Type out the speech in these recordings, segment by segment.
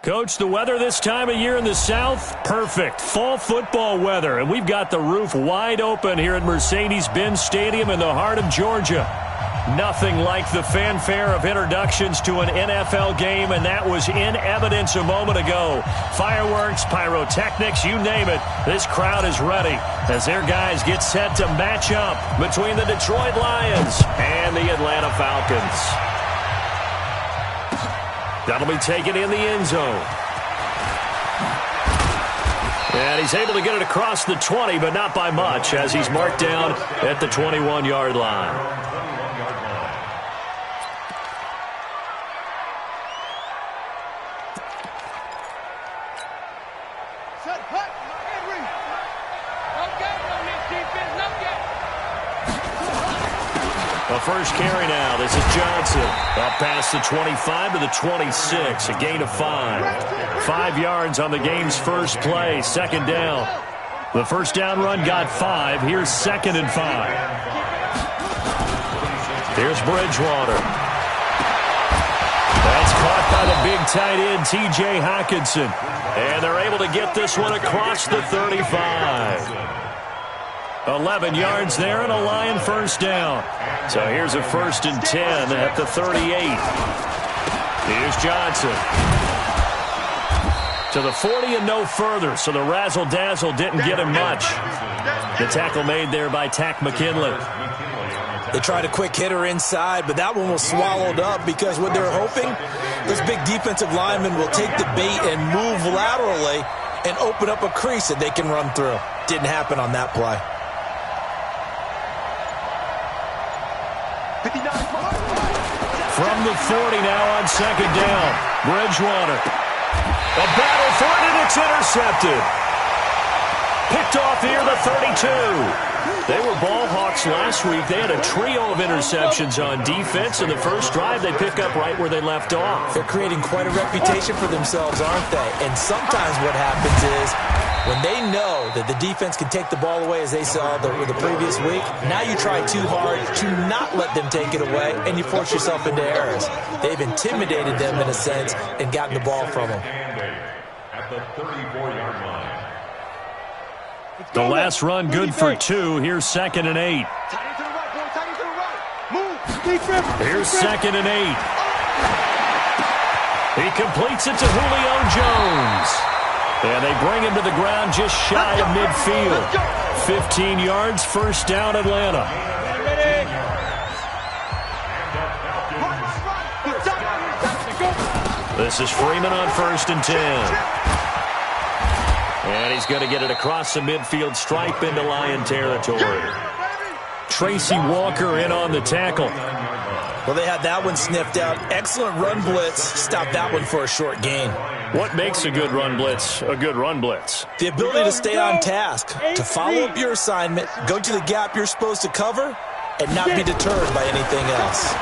Coach, the weather this time of year in the South, perfect. Fall football weather, and we've got the roof wide open here at Mercedes-Benz Stadium in the heart of Georgia. Nothing like the fanfare of introductions to an NFL game, and that was in evidence a moment ago. Fireworks, pyrotechnics, you name it. This crowd is ready as their guys get set to match up between the Detroit Lions and the Atlanta Falcons. That'll be taken in the end zone. And he's able to get it across the 20, but not by much, as he's marked down at the 21-yard line. A first carry now. This is Johnson. Up past the 25 to the 26. A gain of 5. 5 yards on the game's first play. Second down. The first down run got 5. Here's 2nd and 5. Here's Bridgewater. That's caught by the big tight end, T.J. Hockenson. And they're able to get this one across the 35. 11 yards there and a Lion first down. So here's a 1st and 10 at the 38. Here's Johnson. To the 40 and no further, so the razzle-dazzle didn't get him much. The tackle made there by Tack McKinley. They tried a quick hitter inside, but that one was swallowed up because what they're hoping, this big defensive lineman will take the bait and move laterally and open up a crease that they can run through. Didn't happen on that play. From the 40 now on 2nd down. Bridgewater. A battle for it, and it's intercepted. Picked off here, the 32. They were ball hawks last week. They had a trio of interceptions on defense. In the first drive, they pick up right where they left off. They're creating quite a reputation for themselves, aren't they? And sometimes what happens is when they know that the defense can take the ball away, as they saw the previous week, now you try too hard to not let them take it away, and you force yourself into errors. They've intimidated them in a sense and gotten the ball from them. At the 34-yard line. The last run good for 2. Here's 2nd and 8. Here's 2nd and 8. He completes it to Julio Jones. And they bring him to the ground just shy of midfield. 15 yards, first down, Atlanta. This is Freeman on 1st and 10. And he's going to get it across the midfield stripe into Lion territory. Tracy Walker in on the tackle. Well, they had that one sniffed out. Excellent run blitz. Stopped that one for a short gain. What makes a good run blitz a good run blitz? The ability to stay on task, to follow up your assignment, go to the gap you're supposed to cover, and not be deterred by anything else.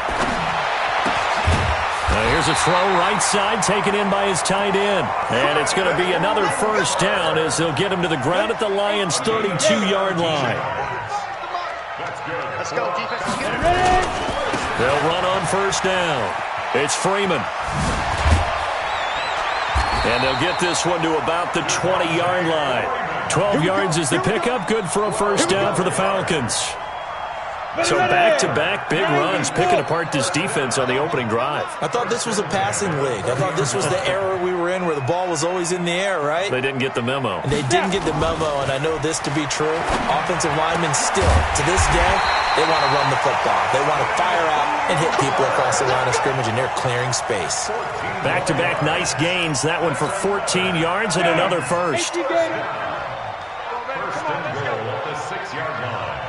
Here's a throw right side taken in by his tight end. And it's going to be another first down as they'll get him to the ground at the Lions' 32-yard line. Let's go, defense. They'll run on first down. It's Freeman. And they'll get this one to about the 20-yard line. 12 yards is the pickup. Good for a first down for the Falcons. So back-to-back big runs, picking apart this defense on the opening drive. I thought this was a passing league. I thought this was the era we were in where the ball was always in the air, right? They didn't get the memo. And they didn't get the memo, and I know this to be true. Offensive linemen still, to this day, they want to run the football. They want to fire out and hit people across the line of scrimmage, and they're clearing space. Back-to-back nice gains. That one for 14 yards and another first. First and goal at the 6-yard line.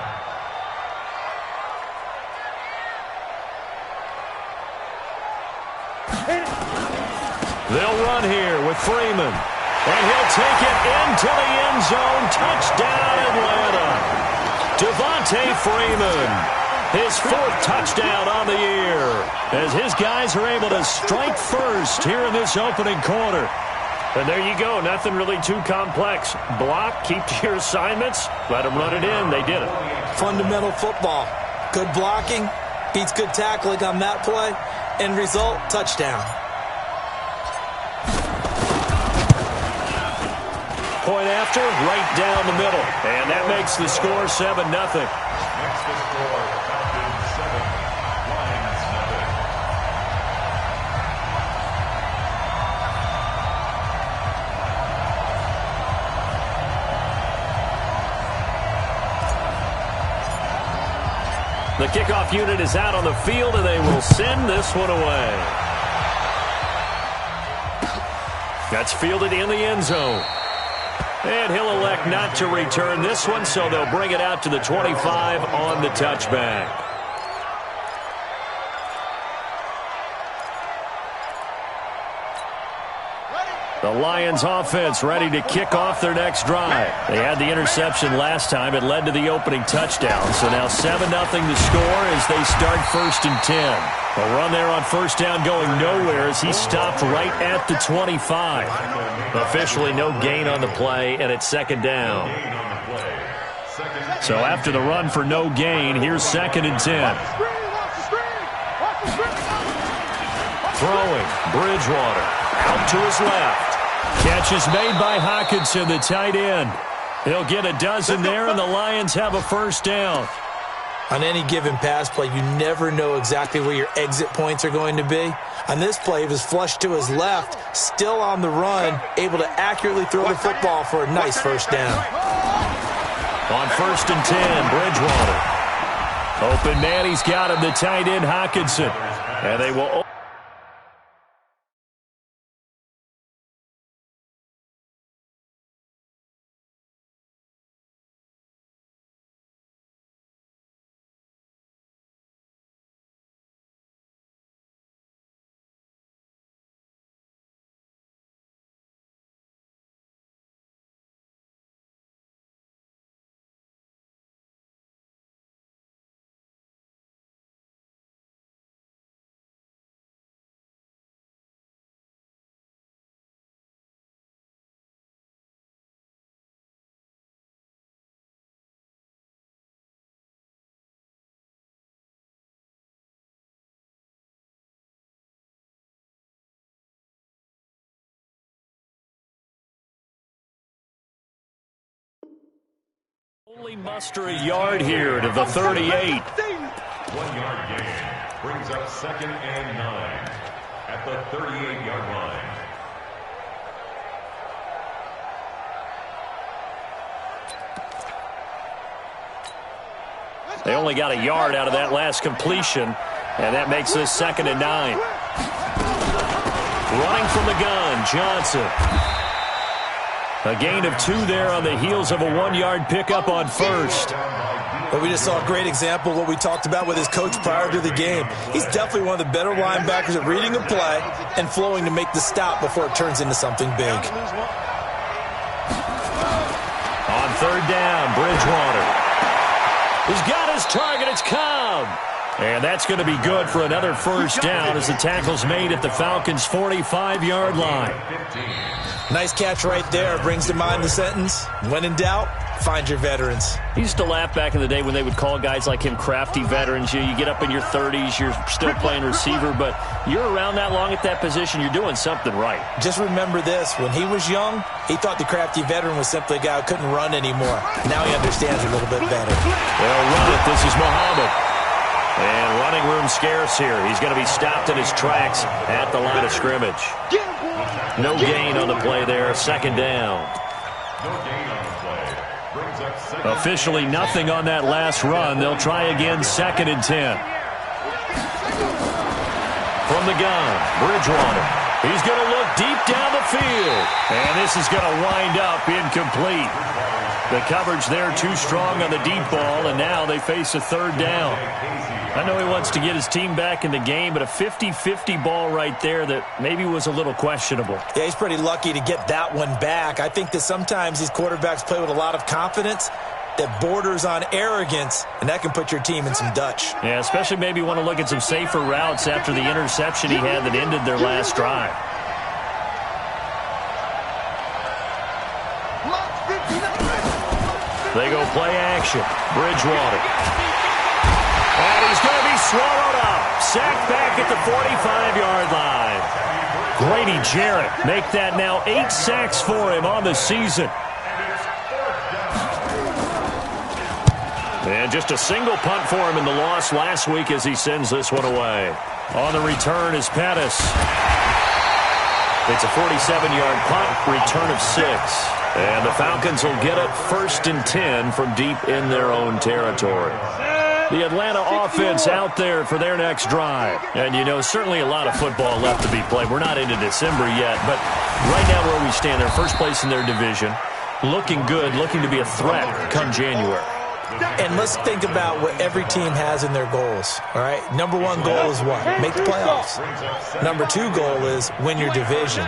They'll run here with Freeman. And he'll take it into the end zone. Touchdown, Atlanta. Devontae Freeman. His 4th touchdown on the year. As his guys are able to strike first here in this opening quarter. And there you go. Nothing really too complex. Block, keep to your assignments. Let them run it in. They did it. Fundamental football. Good blocking. Beats good tackling on that play. End result, touchdown. point after, right down the middle. And that makes the score 7-0. Next to score, Falcons 7, Lions nothing. The kickoff unit is out on the field, and they will send this one away. That's fielded in the end zone. And he'll elect not to return this one, so they'll bring it out to the 25 on the touchback. The Lions offense ready to kick off their next drive. They had the interception last time. It led to the opening touchdown. So now 7-0 to score as they start 1st and 10. A run there on first down going nowhere as he stopped right at the 25. Officially no gain on the play, and it's 2nd down. So after the run for no gain, here's 2nd and 10. Throwing, Bridgewater out to his left. Catch is made by Hockenson, the tight end. He'll get a dozen there, and the Lions have a 1st down. On any given pass play, you never know exactly where your exit points are going to be. On this play, he was flushed to his left, still on the run, able to accurately throw the football for a nice 1st down. On 1st and 10, Bridgewater. Open man, he's got him, the tight end, Hockenson. And they will... Only muster a yard here to the 38. 1 yard gain brings up 2nd and 9 at the 38-yard line. They only got a yard out of that last completion, and that makes this 2nd and 9. Running from the gun, Johnson. A gain of 2 there on the heels of a 1-yard pickup on first. But we just saw a great example of what we talked about with his coach prior to the game. He's definitely one of the better linebackers at reading a play and flowing to make the stop before it turns into something big. On 3rd down, Bridgewater. He's got his target. It's Cobb. And that's going to be good for another 1st down as the tackle's made at the Falcons' 45-yard line. Nice catch right there. Brings to mind the sentence, when in doubt, find your veterans. He used to laugh back in the day when they would call guys like him crafty veterans. You get up in your 30s, you're still playing receiver, but you're around that long at that position, you're doing something right. Just remember this. When he was young, he thought the crafty veteran was simply a guy who couldn't run anymore. Now he understands a little bit better. They'll run it. This is Muhammad. And running room scarce here. He's going to be stopped in his tracks at the line of scrimmage. No gain on the play there. 2nd down. No gain on the play. Brings up 2nd. Officially nothing on that last run. They'll try again 2nd and 10. From the gun, Bridgewater. He's going to look deep down the field. And this is going to wind up incomplete. The coverage there too strong on the deep ball, and now they face a 3rd down. I know he wants to get his team back in the game, but a 50-50 ball right there that maybe was a little questionable. Yeah, he's pretty lucky to get that one back. I think that sometimes these quarterbacks play with a lot of confidence that borders on arrogance, and that can put your team in some Dutch. Yeah, especially maybe want to look at some safer routes after the interception he had that ended their last drive. They go play action. Bridgewater. And he's going to be swallowed up. Sacked back at the 45-yard line. Grady Jarrett make that now 8 sacks for him on the season. And just a single punt for him in the loss last week as he sends this one away. On the return is Pettis. It's a 47-yard punt, return of 6. And the Falcons will get it 1st and 10 from deep in their own territory. The Atlanta offense out there for their next drive. And, you know, certainly a lot of football left to be played. We're not into December yet, but right now where we stand, they're first place in their division. Looking good, looking to be a threat come January. And let's think about what every team has in their goals, all right? Number 1 goal is what? Make the playoffs. Number 2 goal is win your division.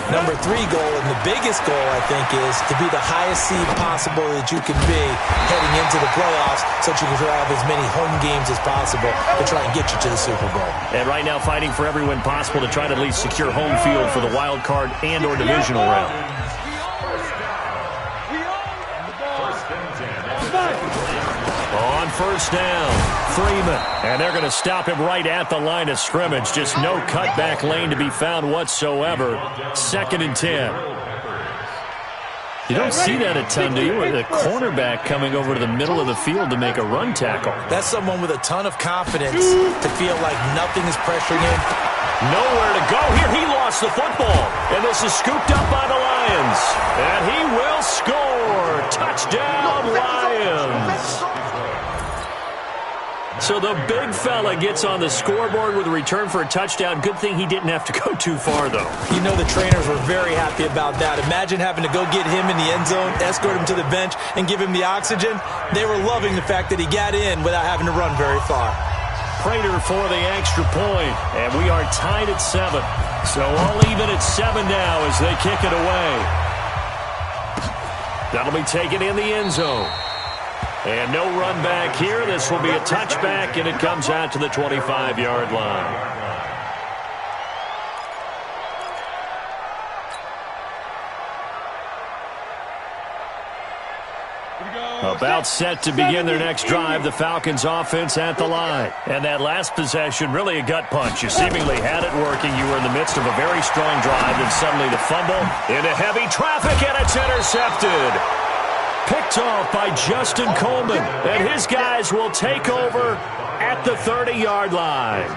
Number 3 goal, and the biggest goal, I think, is to be the highest seed possible that you can be heading into the playoffs so that you can have as many home games as possible to try and get you to the Super Bowl. And right now fighting for every win possible to try to at least secure home field for the wild card and or divisional round. On first down, Freeman. And they're going to stop him right at the line of scrimmage. Just no cutback lane to be found whatsoever. 2nd and 10. You don't see that a ton, do you? With a cornerback coming over to the middle of the field to make a run tackle. That's someone with a ton of confidence to feel like nothing is pressuring him. Nowhere to go here. He lost the football. And this is scooped up by the Lions. And he will score. Touchdown, Lions. So the big fella gets on the scoreboard with a return for a touchdown. Good thing he didn't have to go too far, though. You know the trainers were very happy about that. Imagine having to go get him in the end zone, escort him to the bench, and give him the oxygen. They were loving the fact that he got in without having to run very far. Prater for the extra point, and we are tied at 7. So all even at 7 now as they kick it away. That'll be taken in the end zone. And no run back here. This will be a touchback, and it comes out to the 25-yard line. About set to begin their next drive, the Falcons offense at the line. And that last possession, really a gut punch. You seemingly had it working. You were in the midst of a very strong drive, and suddenly the fumble into heavy traffic, and it's intercepted. Picked off by Justin Coleman, and his guys will take over at the 30-yard line.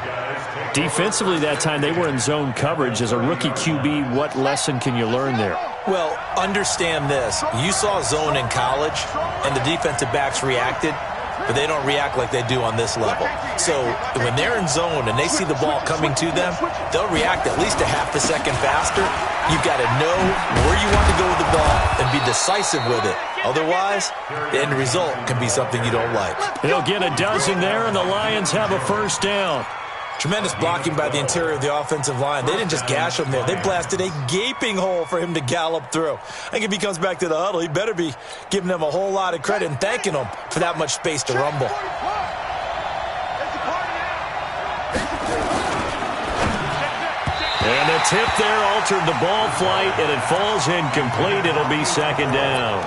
Defensively that time, they were in zone coverage. As a rookie QB, what lesson can you learn there? Well, understand this. You saw zone in college, and the defensive backs reacted, but they don't react like they do on this level. So when they're in zone and they see the ball coming to them, they'll react at least a half a second faster. You've got to know where you want to go with the ball and be decisive with it. Otherwise, the end result can be something you don't like. They'll get a dozen there, and the Lions have a first down. Tremendous blocking by the interior of the offensive line. They didn't just gash him there. They blasted a gaping hole for him to gallop through. I think if he comes back to the huddle, he better be giving them a whole lot of credit and thanking them for that much space to rumble. And the tip there altered the ball flight, and it falls incomplete. It'll be 2nd down.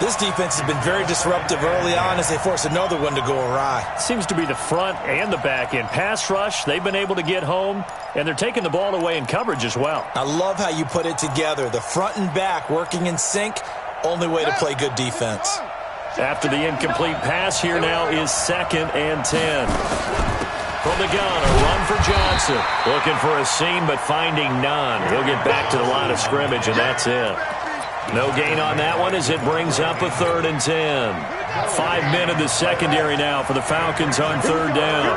This defense has been very disruptive early on as they force another one to go awry. Seems to be the front and the back end. Pass rush, they've been able to get home, and they're taking the ball away in coverage as well. I love how you put it together. The front and back working in sync, only way to play good defense. After the incomplete pass, here now is 2nd and 10. From the gun, a run for Johnson. Looking for a seam, but finding none. He'll get back to the line of scrimmage, and that's it. No gain on that one as it brings up a 3rd and 10. 5 men in the secondary now for the Falcons on 3rd down.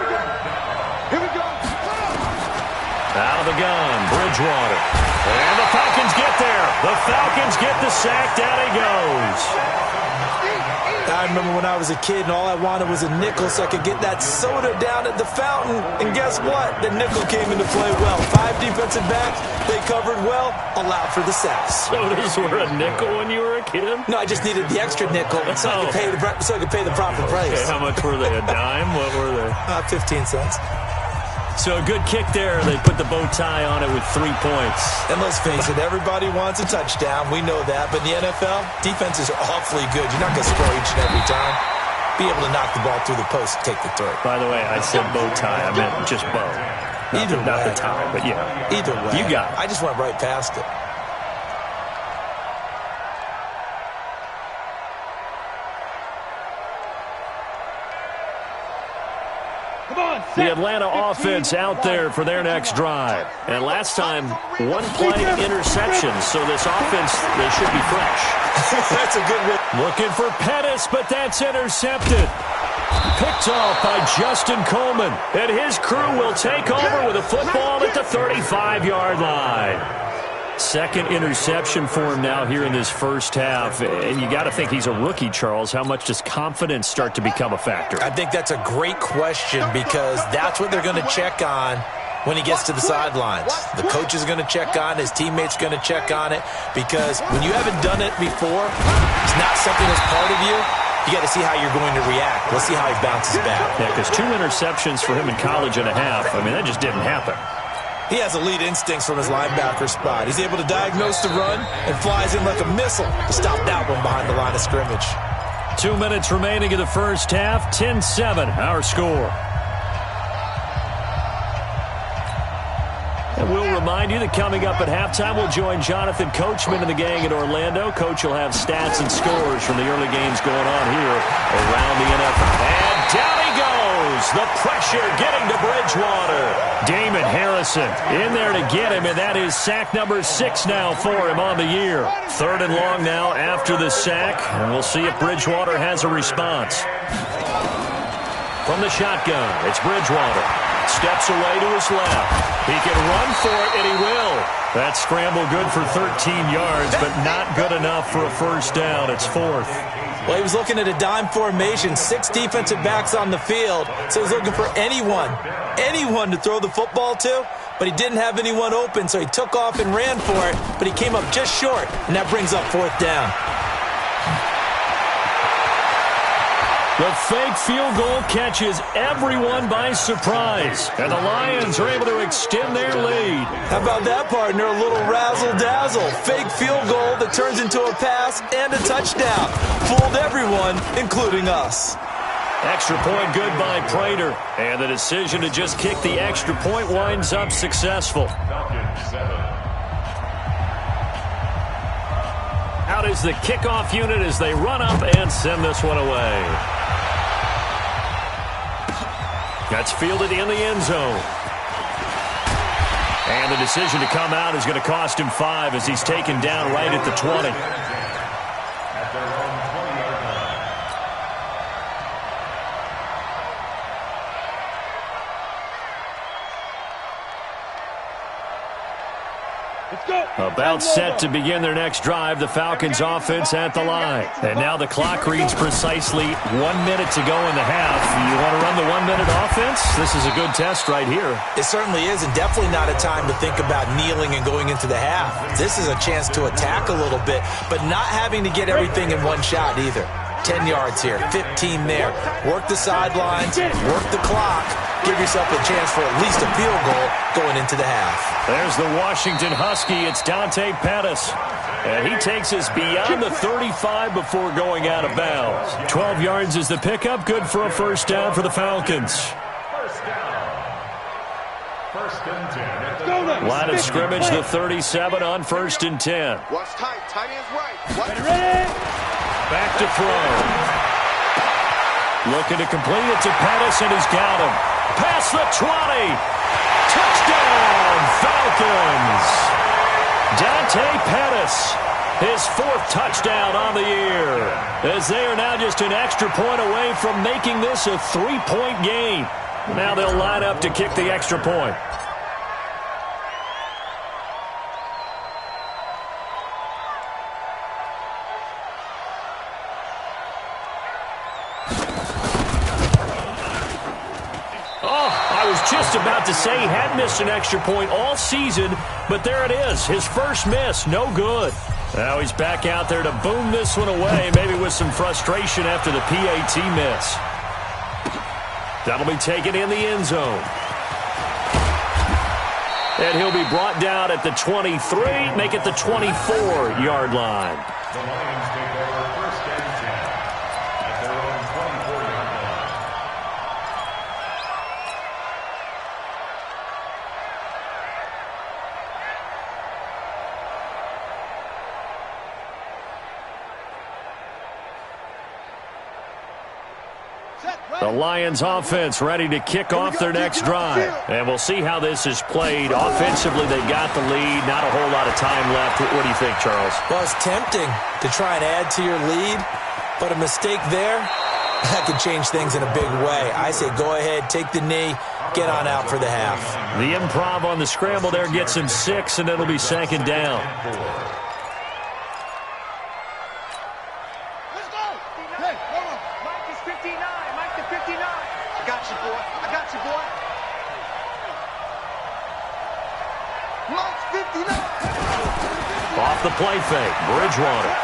Out of the gun, Bridgewater. And the Falcons get there. The Falcons get the sack. Down he goes. I remember when I was a kid and all I wanted was a nickel so I could get that soda down at the fountain. And guess what? The nickel came into play well. 5 defensive backs, they covered well, allowed for the sacks. Sodas were a nickel when you were a kid? No, I just needed the extra nickel so I could pay the proper price. Okay, how much were they? A dime? What were they? 15 cents. So a good kick there. They put the bow tie on it with 3 points. And let's face it, everybody wants a touchdown. We know that. But in the NFL, defenses are awfully good. You're not going to score each and every time. Be able to knock the ball through the post and take the throw. By the way, I said bow tie. I meant just bow. Not the tie, but yeah. Either way. You got it. I just went right past it. The Atlanta offense out there for their next drive. And last time, one play interception, so this offense, they should be fresh. That's a good one. Looking for Pettis, but that's intercepted. Picked off by Justin Coleman. And his crew will take over with a football at the 35-yard line. Second interception for him now here in this first half. And you got to think he's a rookie, Charles. How much does confidence start to become a factor? I think that's a great question because that's what they're going to check on when he gets to the sidelines. The coach is going to check on it. His teammates are going to check on it because when you haven't done it before, it's not something that's part of you. You got to see how you're going to react. Let's see how he bounces back. Yeah, because 2 interceptions for him in college and a half, I mean, that just didn't happen. He has elite instincts from his linebacker spot. He's able to diagnose the run and flies in like a missile to stop that one behind the line of scrimmage. 2 minutes remaining in the first half. 10-7, our score. And we'll remind you that coming up at halftime, we'll join Jonathan Coachman and the gang in Orlando. Coach will have stats and scores from the early games going on here around the NFL. And down he goes. The pressure getting to Bridgewater. Damon Harrison in there to get him, and that is sack number 6 now for him on the year. 3rd and long now after the sack, and we'll see if Bridgewater has a response. From the shotgun, it's Bridgewater. Steps away to his left. He can run for it, and he will. That scramble good for 13 yards, but not good enough for a first down. It's 4th. Well, he was looking at a dime formation, 6 defensive backs on the field, so he was looking for anyone to throw the football to, but he didn't have anyone open, so he took off and ran for it, but he came up just short, and that brings up 4th down. The fake field goal catches everyone by surprise, and the Lions are able to extend their lead. How about that, partner? A little razzle-dazzle. Fake field goal that turns into a pass and a touchdown. Fooled everyone, including us. Extra point good by Prater, and the decision to just kick the extra point winds up successful. Out is the kickoff unit as they run up and send this one away. That's fielded in the end zone. And the decision to come out is going to cost him 5 as he's taken down right at the 20. At their own 20-yard line. About set to begin their next drive, the Falcons offense at the line. And now the clock reads precisely 1 minute to go in the half. You want to run the 1 minute offense? This is a good test right here. It certainly is, and definitely not a time to think about kneeling and going into the half. This is a chance to attack a little bit, but not having to get everything in one shot either. 10 yards here, 15 there. Work the sidelines, work the clock. Give yourself a chance for at least a field goal going into the half. There's the Washington Husky. It's Dante Pettis. And he takes us beyond the 35 before going out of bounds. 12 yards is the pickup. Good for a first down for the Falcons. First down. 1st and 10. Line of scrimmage, the 37 on 1st and 10. Watch tight. Tight end's right. Ready? Back to throw. Looking to complete it to Pettis, and he's got him. Past the 20. Touchdown, Falcons. Dante Pettis, his 4th touchdown on the year, as they are now just an extra point away from making this a 3-point game. Now they'll line up to kick the extra point. Just about to say he had missed an extra point all season, but there it is. His first miss, no good. Now he's back out there to boom this one away, maybe with some frustration after the PAT miss. That'll be taken in the end zone. And he'll be brought down at the 23, make it the 24-yard line. The Lions take over 1st and 10 at their own 24-yard line. The Lions offense ready to kick off their next drive. And we'll see how this is played. Offensively, they got the lead. Not a whole lot of time left. What do you think, Charles? Well, it's tempting to try and add to your lead, but a mistake there, that could change things in a big way. I say go ahead, take the knee, get on out for the half. The improv on the scramble there gets him 6, and it'll be second down. Off the play fake, Bridgewater.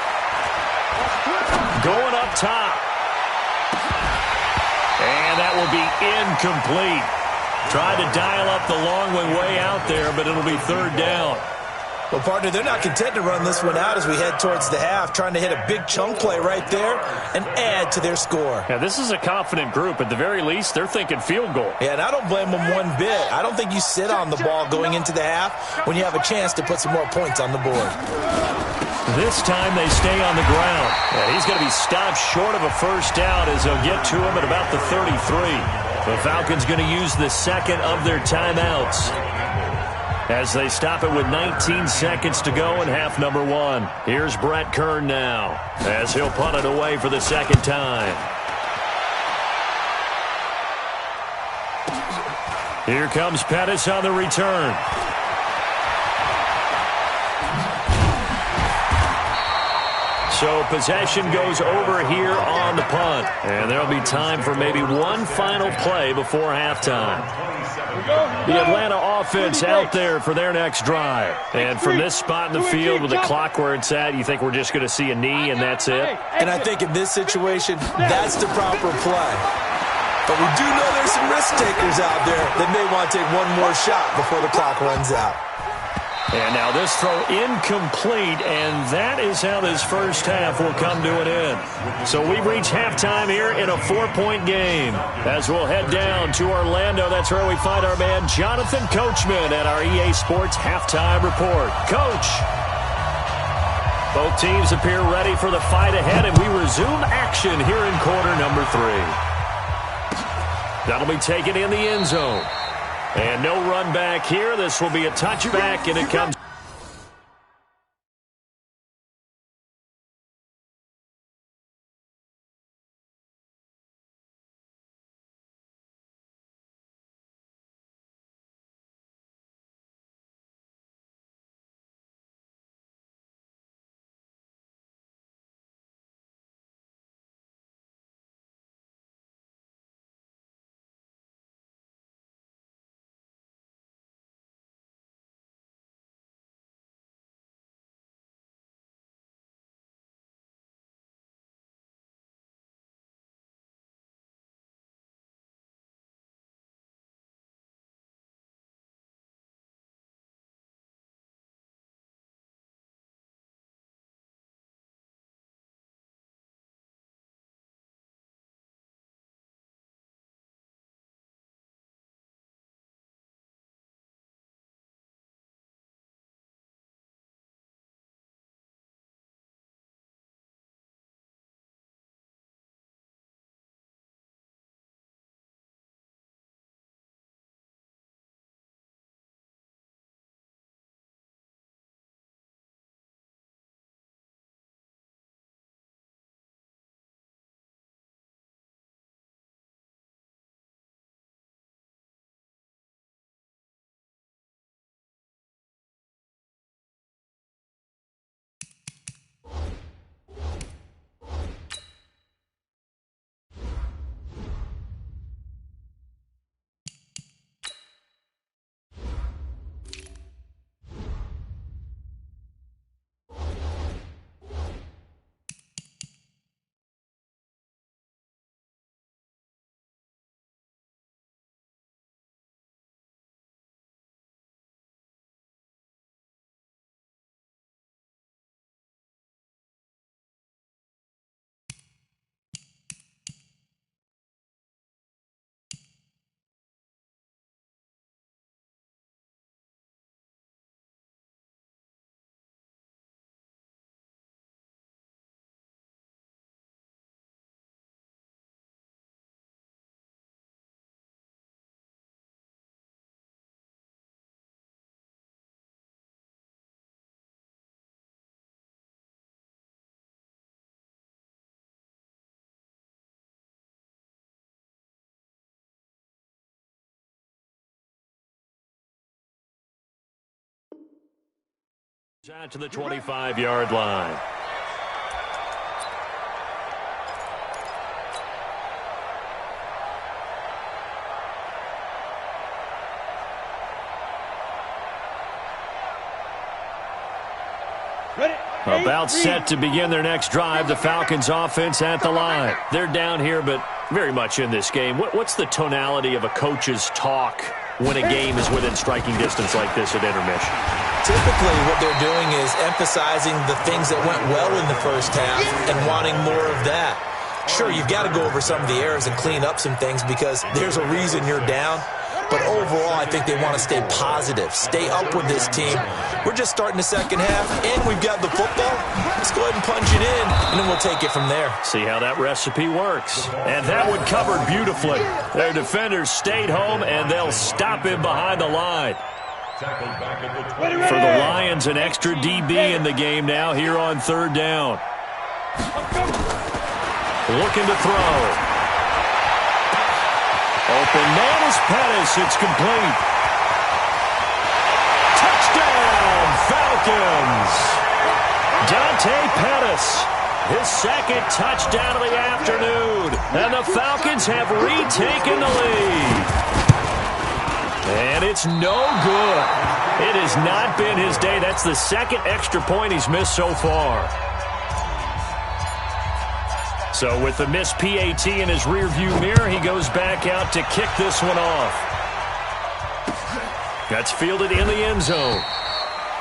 Going up top. And that will be incomplete. Tried to dial up the long way out there, but it'll be third down. Well, partner, they're not content to run this one out as we head towards the half, trying to hit a big chunk play right there and add to their score. Yeah, this is a confident group. At the very least, they're thinking field goal. Yeah, and I don't blame them one bit. I don't think you sit on the ball going into the half when you have a chance to put some more points on the board. This time they stay on the ground. Yeah, he's going to be stopped short of a first down as they'll get to him at about the 33. The Falcons going to use the second of their timeouts as they stop it with 19 seconds to go in half number 1. Here's Brett Kern now as he'll punt it away for the second time. Here comes Pettis on the return. So possession goes over here on the punt. And there'll be time for maybe one final play before halftime. The Atlanta offense out there for their next drive. And from this spot in the field with the clock where it's at, you think we're just going to see a knee and that's it? And I think in this situation, that's the proper play. But we do know there's some risk takers out there that may want to take one more shot before the clock runs out. And now this throw incomplete, and that is how this first half will come to an end. So we've reached halftime here in a 4-point game. As we'll head down to Orlando, that's where we find our man Jonathan Coachman at our EA Sports Halftime Report. Coach, both teams appear ready for the fight ahead, and we resume action here in quarter number 3. That'll be taken in the end zone. And no run back here. This will be a touchback, and it comes. Out to the 25-yard line. About set to begin their next drive, the Falcons offense at the line. They're down here, but very much in this game. What's the tonality of a coach's talk when a game is within striking distance like this at intermission? Typically, what they're doing is emphasizing the things that went well in the first half and wanting more of that. Sure, you've got to go over some of the errors and clean up some things because there's a reason you're down. But overall, I think they want to stay positive, stay up with this team. We're just starting the second half, and we've got the football. Let's go ahead and punch it in, and then we'll take it from there. See how that recipe works. And that one covered beautifully. Their defenders stayed home, and they'll stop him behind the line. For the Lions, an extra DB in the game now here on third down. Looking to throw. Open man is Pettis. It's complete. Touchdown, Falcons. Dante Pettis, his second touchdown of the afternoon. And the Falcons have retaken the lead. And it's no good. It has not been his day. That's the second extra point he's missed so far. So with the missed PAT in his rearview mirror, he goes back out to kick this one off. That's fielded in the end zone.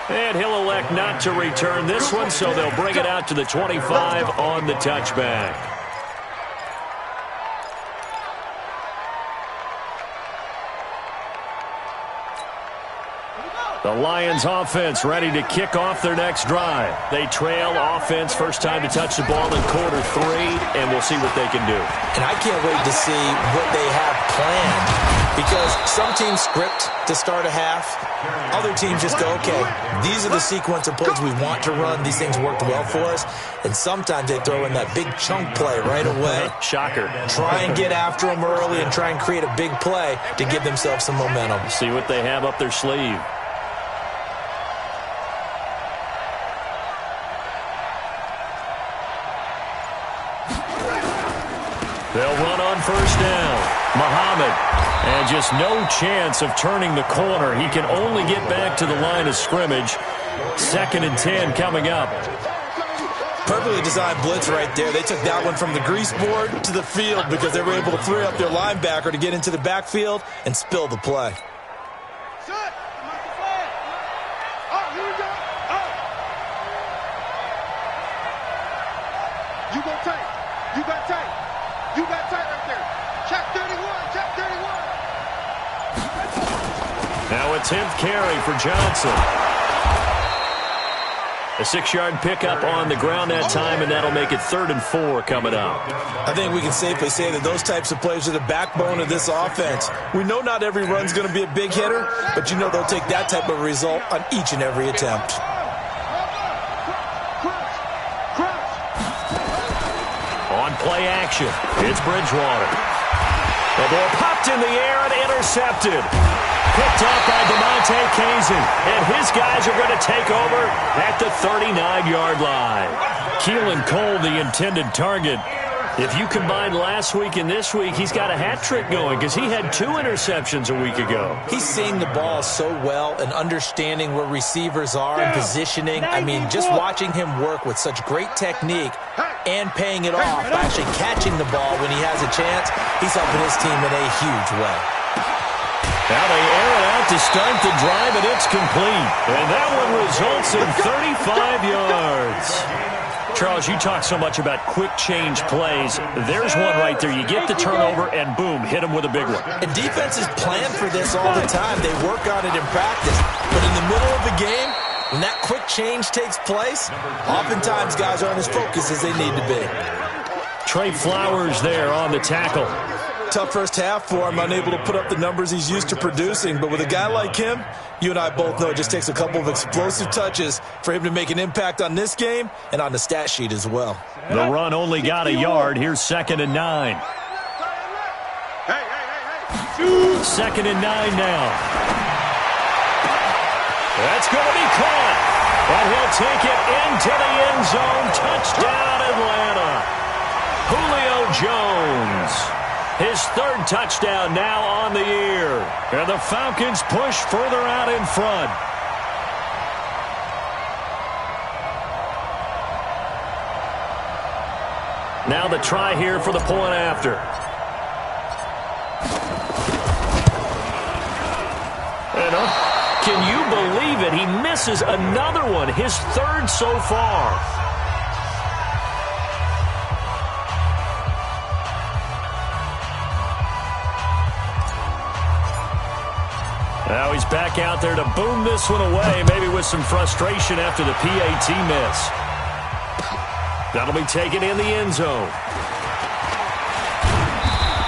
And he'll elect not to return this one, so they'll bring it out to the 25 on the touchback. The Lions offense ready to kick off their next drive. They trail offense, first time to touch the ball in quarter three, and we'll see what they can do. And I can't wait to see what they have planned because some teams script to start a half. Other teams just go, okay, these are the sequence of plays we want to run. These things worked well for us. And sometimes they throw in that big chunk play right away. Shocker. Try and get after them early and try and create a big play to give themselves some momentum. See what they have up their sleeve. They'll run on first down. Muhammad. And just no chance of turning the corner. He can only get back to the line of scrimmage. 2nd and 10 coming up. Perfectly designed blitz right there. They took that one from the grease board to the field because they were able to free up their linebacker to get into the backfield and spill the play. You go tight. You got tight. You got tight right there. Check 31. Check 31. Now a 10th carry for Johnson. A 6-yard pickup on the ground that time, and that'll make it 3rd and 4 coming up. I think we can safely say that those types of plays are the backbone of this offense. We know not every run's going to be a big hitter, but you know they'll take that type of result on each and every attempt. On play action, it's Bridgewater. The ball popped in the air and intercepted. Picked up by DeMonte Kazin, and his guys are going to take over at the 39-yard line. Keelan Cole, the intended target. If you combine last week and this week, he's got a hat trick going because he had 2 interceptions a week ago. He's seeing the ball so well and understanding where receivers are and positioning. I mean, just watching him work with such great technique and paying it off by actually catching the ball when he has a chance, he's helping his team in a huge way. Now they air it out to start the drive, and it's complete. And that one results in 35 yards. Charles, you talk so much about quick change plays. There's one right there. You get the turnover, and boom, hit him with a big one. And defenses plan for this all the time. They work on it in practice. But in the middle of the game, when that quick change takes place, oftentimes guys aren't as focused as they need to be. Trey Flowers there on the tackle. Tough first half for him, unable to put up the numbers he's used to producing. But with a guy like him, you and I both know it just takes a couple of explosive touches for him to make an impact on this game and on the stat sheet as well. The run only got a yard. Here's 2nd and 9. Hey. 2nd and 9 now. That's going to be caught. And he'll take it into the end zone. Touchdown, Atlanta. Julio Jones. His third touchdown now on the year. And the Falcons push further out in front. Now the try here for the point after. And can you believe it? He misses another one, his third so far. Now he's back out there to boom this one away, maybe with some frustration after the PAT miss. That'll be taken in the end zone.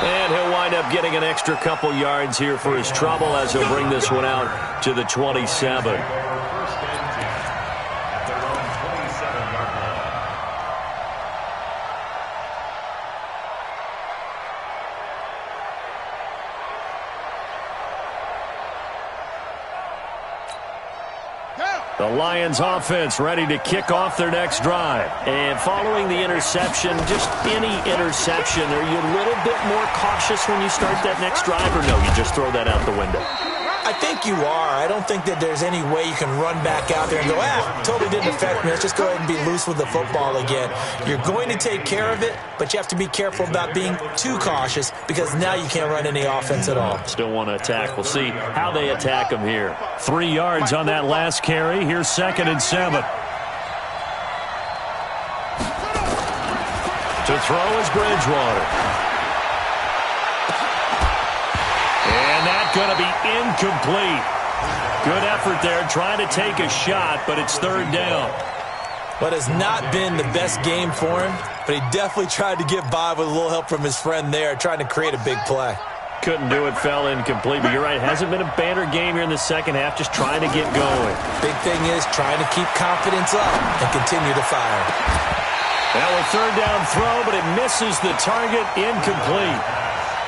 And he'll wind up getting an extra couple yards here for his trouble as he'll bring this one out to the 27. The Lions offense ready to kick off their next drive. And following the interception, just any interception, are you a little bit more cautious when you start that next drive, or no, you just throw that out the window? I think you are. I don't think that there's any way you can run back out there and go, totally didn't affect me. Let's just go ahead and be loose with the football again. You're going to take care of it, but you have to be careful about being too cautious because now you can't run any offense at all. Still want to attack. We'll see how they attack him here. 3 yards on that last carry. Here's 2nd and 7. To throw is Bridgewater. And that's going to be incomplete. Good effort there, trying to take a shot, but it's 3rd down. What has not been the best game for him, but he definitely tried to get by with a little help from his friend there, trying to create a big play. Couldn't do it, fell incomplete, but you're right, hasn't been a banner game here in the second half, just trying to get going. Big thing is trying to keep confidence up and continue to fire. Now a 3rd down throw, but it misses the target, incomplete.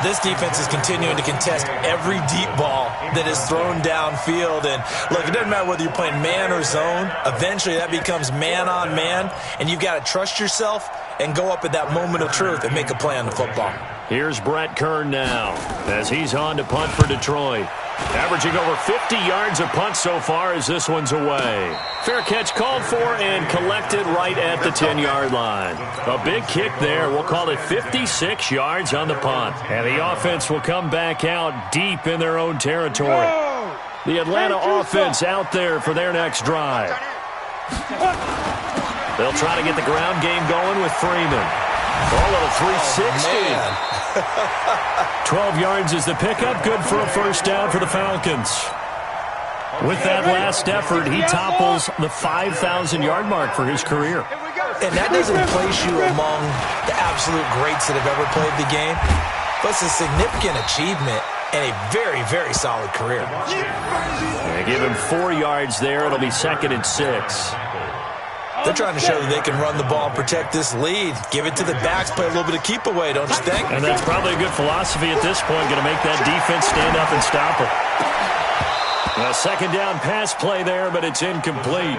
This defense is continuing to contest every deep ball that is thrown downfield. And, look, it doesn't matter whether you're playing man or zone. Eventually, that becomes man-on-man, and you've got to trust yourself and go up at that moment of truth and make a play on the football. Here's Brett Kern now as he's on to punt for Detroit. Averaging over 50 yards a punt so far as this one's away. Fair catch called for and collected right at the 10-yard line. A big kick there. We'll call it 56 yards on the punt. And the offense will come back out deep in their own territory. The Atlanta offense out there for their next drive. They'll try to get the ground game going with Freeman. All of a 360. 12 yards is the pickup. Good for a 1st down for the Falcons. With that last effort, he topples the 5,000-yard mark for his career. And that doesn't place you among the absolute greats that have ever played the game, but it's a significant achievement and a very, very solid career. They give him 4 yards there. It'll be 2nd and 6. They're trying to show that they can run the ball and protect this lead. Give it to the backs, play a little bit of keep away, don't you think? And that's probably a good philosophy at this point, going to make that defense stand up and stop it. A 2nd down pass play there, but it's incomplete.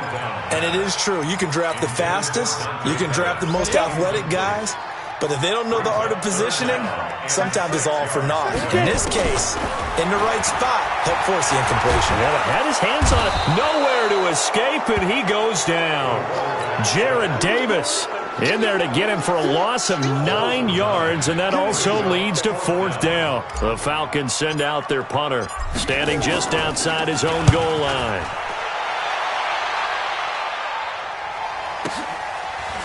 And it is true. You can draft the fastest. You can draft the most athletic guys. But if they don't know the art of positioning, sometimes it's all for naught. In this case, in the right spot, help force the incompletion. Yeah, had his hands on it. Nowhere to escape, and he goes down. Jared Davis in there to get him for a loss of 9 yards, and that also leads to 4th down. The Falcons send out their punter, standing just outside his own goal line.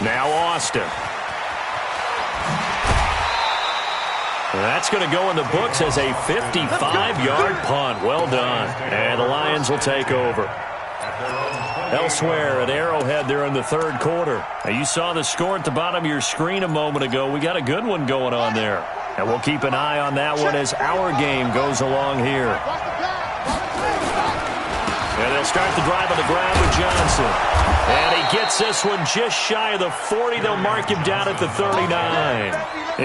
Now Austin. That's going to go in the books as a 55-yard punt. Well done. And the Lions will take over. Elsewhere at Arrowhead there in the 3rd quarter. Now you saw the score at the bottom of your screen a moment ago. We got a good one going on there. And we'll keep an eye on that one as our game goes along here. And they'll start the drive on the ground with Johnson. And he gets this one just shy of the 40. They'll mark him down at the 39.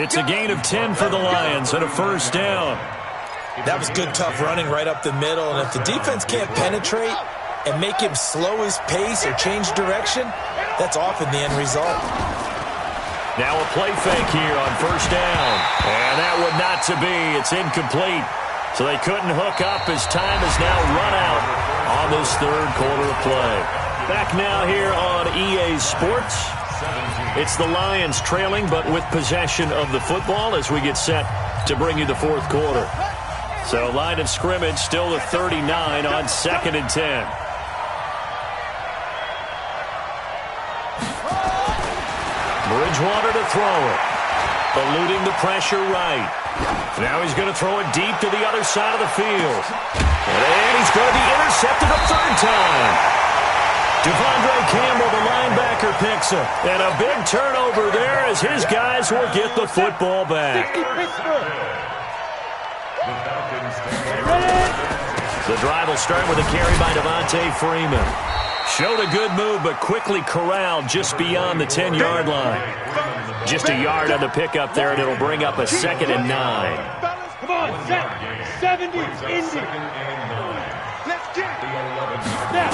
It's a gain of 10 for the Lions and a 1st down. That was good, tough running right up the middle. And if the defense can't penetrate, and make him slow his pace or change direction, that's often the end result. Now a play fake here on first down. And that would not to be. It's incomplete. So they couldn't hook up as time is now run out on this third quarter of play. Back now here on EA Sports. It's the Lions trailing but with possession of the football as we get set to bring you the fourth quarter. So line of scrimmage still the 39 on 2nd and 10. Bridgewater to throw it. Eluding the pressure right. Now he's going to throw it deep to the other side of the field. And he's going to be intercepted a third time. Devondre Campbell, the linebacker, picks him. And a big turnover there as his guys will get the football back. The drive will start with a carry by Devontae Freeman. Showed a good move, but quickly corralled just beyond the 10-yard line. Just a yard on the pickup there, and it'll bring up a 2nd and 9. Come on, set. 70, Indy. Let's get it. Now.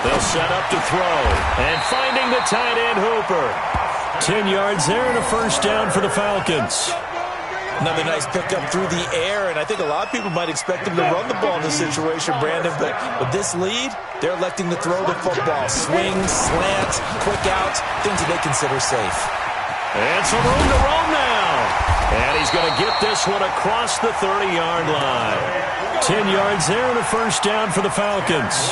They'll set up to throw. And finding the tight end, Hooper. 10 yards there and a first down for the Falcons. Another nice pickup through the air, and I think a lot of people might expect him to run the ball in this situation, Brandon, but with this lead, they're electing to throw the football. Swings, slants, quick outs, things that they consider safe. And some room to roam now. And he's going to get this one across the 30-yard line. 10 yards there and a first down for the Falcons.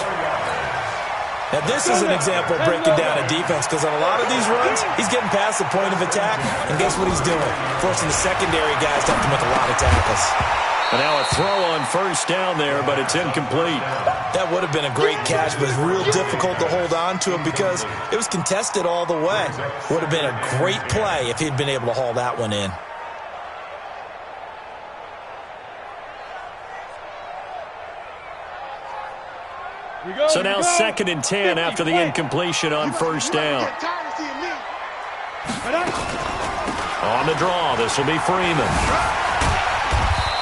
Now, this is an example of breaking down a defense because on a lot of these runs, he's getting past the point of attack, and guess what he's doing? Forcing the secondary guys to have to make a lot of tackles. And now a throw on first down there, but it's incomplete. That would have been a great catch, but it's real difficult to hold on to him because it was contested all the way. Would have been a great play if he'd been able to haul that one in. So now 2nd and 10 after the incompletion on first down. On the draw, this will be Freeman.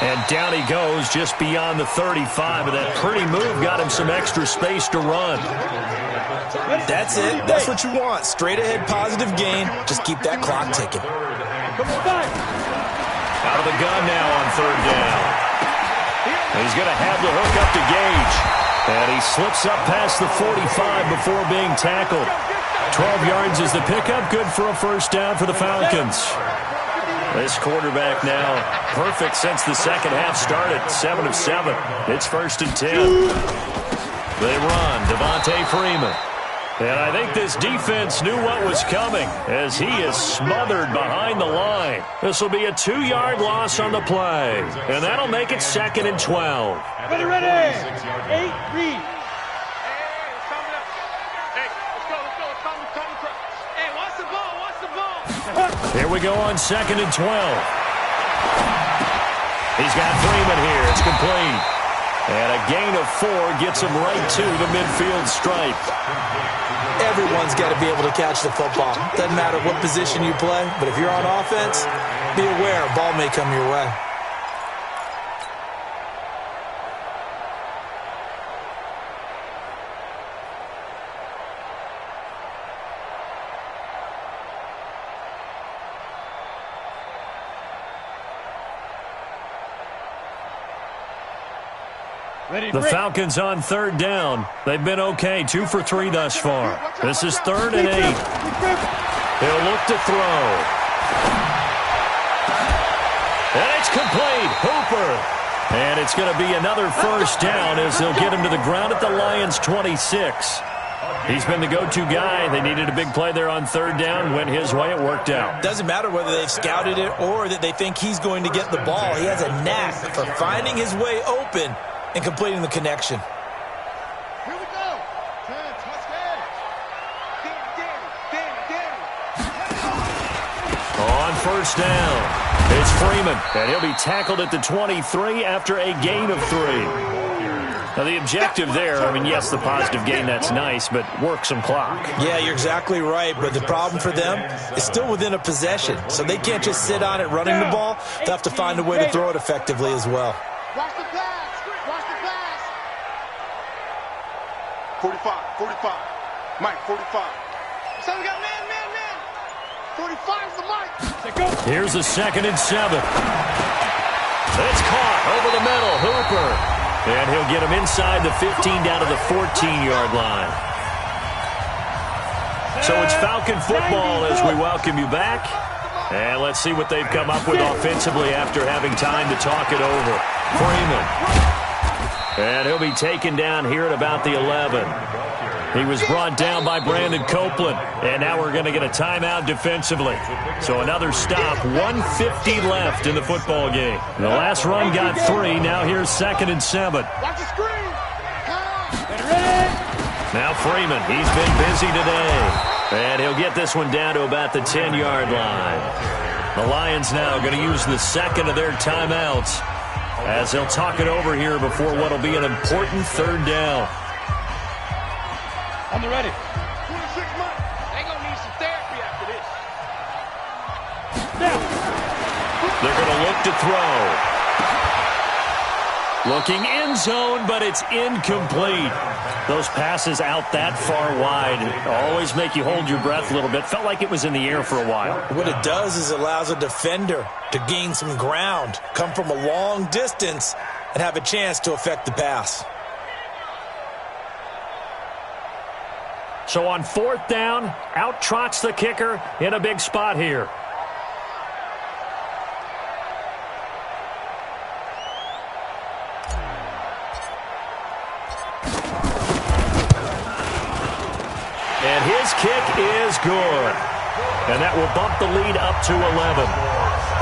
And down he goes just beyond the 35, and that pretty move got him some extra space to run. That's it. That's what you want. Straight ahead, positive gain. Just keep that clock ticking. Out of the gun now on third down. And he's going to have the hook up to Gage. And he slips up past the 45 before being tackled. 12 yards is the pickup. Good for a first down for the Falcons. This quarterback now perfect since the second half started. 7 of 7. It's 1st and 10. They run. Devontae Freeman. And I think this defense knew what was coming as he is smothered behind the line. This will be a 2-yard loss on the play. And that'll make it 2nd and 12. Ready, ready. 8, read. Hey, watch the ball. Here we go on 2nd and 12. He's got Freeman here. It's complete. And a gain of 4 gets him right to the midfield stripe. Everyone's got to be able to catch the football. Doesn't matter what position you play, but if you're on offense, be aware a ball may come your way. The Falcons on third down. They've been okay, 2 for 3 thus far. This is 3rd and 8. He'll look to throw. And it's complete. Hooper. And it's going to be another first down as they'll get him to the ground at the Lions' 26. He's been the go-to guy. They needed a big play there on third down. Went his way. It worked out. Doesn't matter whether they've scouted it or that they think he's going to get the ball. He has a knack for finding his way open and completing the connection. Here we go. On first down, it's Freeman, and he'll be tackled at the 23 after a gain of 3. Now, the objective there, I mean, yes, the positive gain, that's nice, but work some clock. Yeah, you're exactly right, but the problem for them is still within a possession, so they can't just sit on it running the ball. They'll have to find a way to throw it effectively as well. Watch the pass. Watch the pass. 45, 45. Mike, 45. So we got man. 45 is the mic. Here's a 2nd and 7. It's caught over the middle. Hooper. And he'll get him inside the 15 down to the 14-yard line. So it's Falcon football as we welcome you back. And let's see what they've come up with offensively after having time to talk it over. Freeman. And he'll be taken down here at about the 11. He was brought down by Brandon Copeland. And now we're going to get a timeout defensively. So another stop. 1:50 left in the football game. The last run got 3. Now here's 2nd and 7. Watch the screen. Now Freeman, he's been busy today. And he'll get this one down to about the 10-yard line. The Lions now going to use the 2nd of their timeouts as they'll talk it over here before what will be an important 3rd down. On the ready. 26 months. They're going to need some therapy after this. Now. They're going to look to throw. Looking end zone, but it's incomplete. Those passes out that far wide always make you hold your breath a little bit. Felt like it was in the air for a while. What it does is it allows a defender to gain some ground, come from a long distance, and have a chance to affect the pass. So on 4th down, out trots the kicker in a big spot here. And his kick is good. And that will bump the lead up to 11.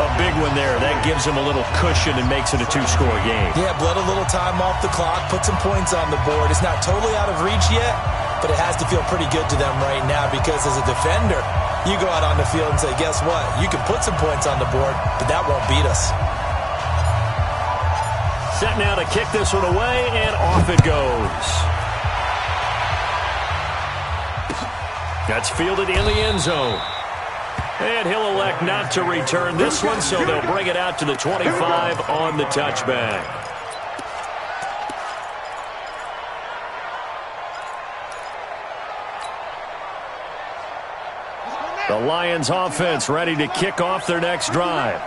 A big one there. That gives him a little cushion and makes it a 2-score game. Yeah, bled a little time off the clock, put some points on the board. It's not totally out of reach yet, but it has to feel pretty good to them right now because as a defender, you go out on the field and say, guess what? You can put some points on the board, but that won't beat us. Set now to kick this one away, and off it goes. That's fielded in the end zone. And he'll elect not to return this one, so they'll bring it out to the 25 on the touchback. The Lions offense ready to kick off their next drive.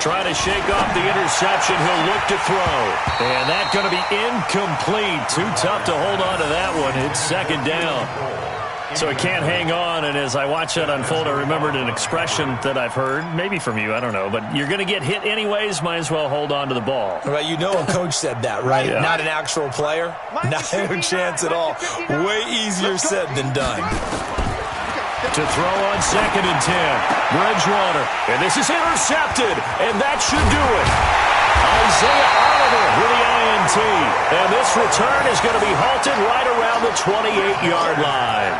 Trying to shake off the interception. He'll look to throw. And that's going to be incomplete. Too tough to hold on to that one. It's 2nd down. So he can't hang on. And as I watch that unfold, I remembered an expression that I've heard, maybe from you, I don't know. But you're going to get hit anyways. Might as well hold on to the ball. Right, you know a coach said that, right? Yeah. Not an actual player. Not a chance at all. Way easier said than done. To throw on 2nd and 10. Bridgewater. And this is intercepted. And that should do it. Isaiah Oliver with the INT. And this return is going to be halted right around the 28-yard line.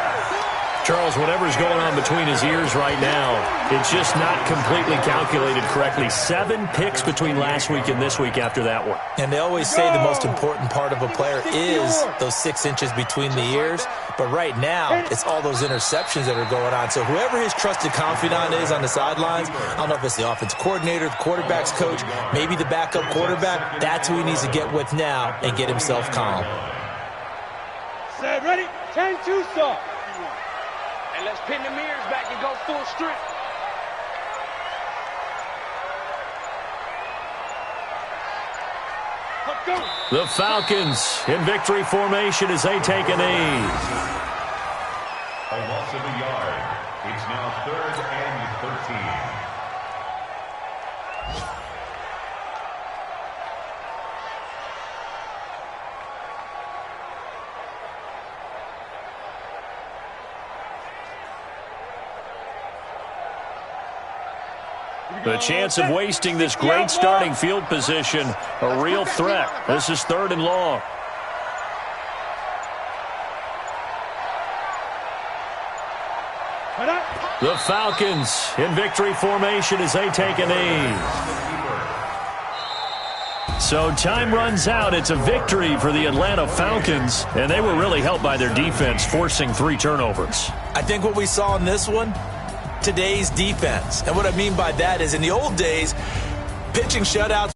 Charles, whatever's going on between his ears right now, it's just not completely calculated correctly. 7 picks between last week and this week after that one. And they always say the most important part of a player is those 6 inches between the ears. But right now, it's all those interceptions that are going on. So whoever his trusted confidant is on the sidelines, I don't know if it's the offensive coordinator, the quarterback's coach, maybe the backup quarterback, that's who he needs to get with now and get himself calm. Set, ready? 10-2 start. And let's pin the mirrors back and go full strength. The Falcons in victory formation as they take a knee. A loss of a yard. It's now 3rd and 13. The chance of wasting this great starting field position, a real threat. This is 3rd and long. The Falcons in victory formation as they take a knee. So time runs out. It's a victory for the Atlanta Falcons, and they were really helped by their defense, forcing 3 turnovers. I think what we saw in this one, today's defense. And what I mean by that is in the old days, pitching shutouts